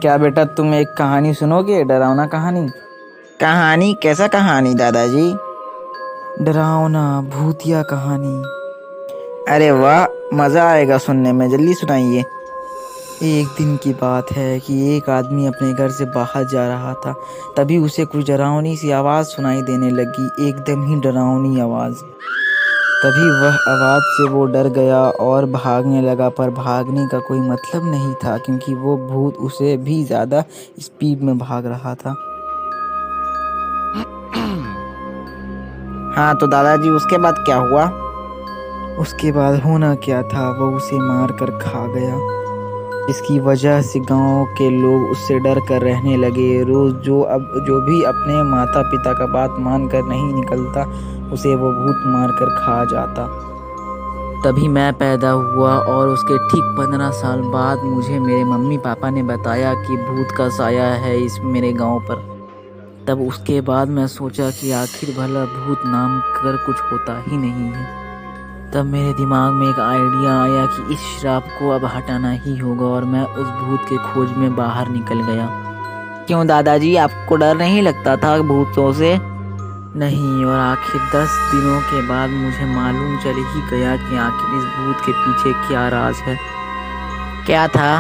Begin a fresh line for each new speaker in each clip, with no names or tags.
क्या बेटा, तुम एक कहानी सुनोगे? डरावना कहानी।
कहानी? कैसा कहानी दादाजी?
डरावना भूतिया कहानी।
अरे वाह, मजा आएगा सुनने में। जल्दी सुनाइए।
एक दिन की बात है कि एक आदमी अपने घर से बाहर जा रहा था। तभी उसे कुछ डरावनी सी आवाज़ सुनाई देने लगी, एकदम ही डरावनी आवाज़। तभी वह आवाज़ से वो डर गया और भागने लगा, पर भागने का कोई मतलब नहीं था क्योंकि वो भूत उसे भी ज़्यादा स्पीड में भाग रहा था।
हाँ तो दादाजी, उसके बाद क्या हुआ?
उसके बाद होना क्या था, वो उसे मार कर खा गया। इसकी वजह से गांव के लोग उससे डर कर रहने लगे। रोज जो भी अपने माता पिता का बात मानकर नहीं निकलता, उसे वो भूत मार कर खा जाता। तभी मैं पैदा हुआ और उसके ठीक 15 साल बाद मुझे मेरे मम्मी पापा ने बताया कि भूत का साया है इस मेरे गांव पर। तब उसके बाद मैं सोचा कि आखिर भला भूत नाम कर कुछ होता ही नहीं है। तब मेरे दिमाग में एक आइडिया आया कि इस श्राप को अब हटाना ही होगा और मैं उस भूत के खोज में बाहर निकल गया।
क्यों दादाजी, आपको डर नहीं लगता था भूतों से?
नहीं, और आखिर 10 दिनों के बाद मुझे मालूम चल ही गया कि आखिर इस भूत के पीछे क्या राज है।
क्या था?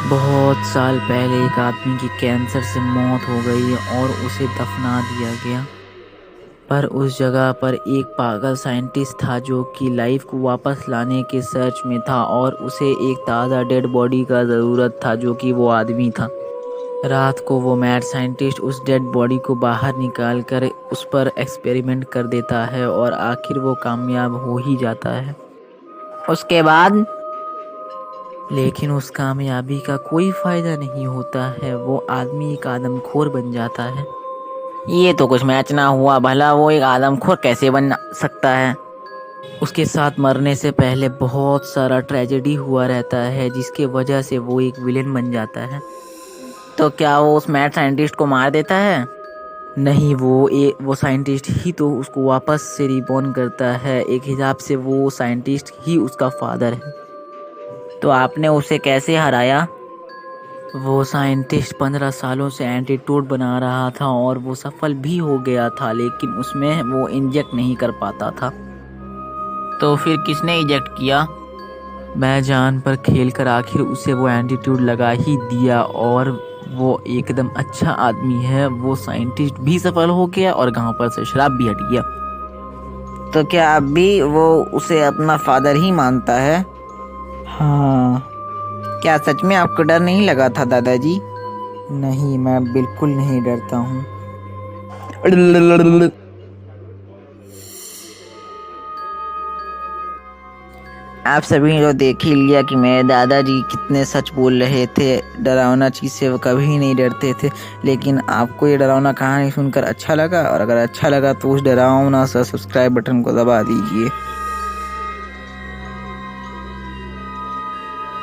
बहुत साल पहले एक आदमी की कैंसर से मौत हो गई और उसे दफना दिया गया। पर उस जगह पर एक पागल साइंटिस्ट था जो कि लाइफ को वापस लाने के सर्च में था और उसे एक ताज़ा डेड बॉडी का ज़रूरत था जो कि वो आदमी था। रात को वो मैड साइंटिस्ट उस डेड बॉडी को बाहर निकाल कर उस पर एक्सपेरिमेंट कर देता है और आखिर वो कामयाब हो ही जाता है।
उसके बाद?
लेकिन उस कामयाबी का कोई फ़ायदा नहीं होता है, वो आदमी एक आदमखोर बन जाता है।
ये तो कुछ मैच ना हुआ। भला वो एक आदमखोर कैसे बन सकता है?
उसके साथ मरने से पहले बहुत सारा ट्रेजेडी हुआ रहता है जिसके वजह से वो एक विलेन बन जाता है।
तो क्या वो उस मैड साइंटिस्ट को मार देता है?
नहीं, वो साइंटिस्ट ही तो उसको वापस से रिबॉर्न करता है। एक हिसाब से वो साइंटिस्ट ही उसका फादर है।
तो आपने उसे कैसे हराया?
वो साइंटिस्ट 15 सालों से एंटीडोट बना रहा था और वो सफल भी हो गया था, लेकिन उसमें वो इंजेक्ट नहीं कर पाता था।
तो फिर किसने इजेक्ट किया?
मैं जान पर खेल कर आखिर उसे वो एंटीट्यूड लगा ही दिया और वो एकदम अच्छा आदमी है। वो साइंटिस्ट भी सफल हो गया और गांव पर से शराब भी हट गया।
तो क्या अब भी वो उसे अपना फादर ही मानता है?
हाँ।
क्या सच में आपको डर नहीं लगा था दादाजी?
नहीं, मैं बिल्कुल नहीं डरता हूँ।
आप सभी ने तो देख ही लिया कि मेरे दादाजी कितने सच बोल रहे थे। डरावना चीज़ से वो कभी नहीं डरते थे। लेकिन आपको ये डरावना कहानी सुनकर अच्छा लगा? और अगर अच्छा लगा तो उस डरावना सा सब्सक्राइब बटन को दबा दीजिए।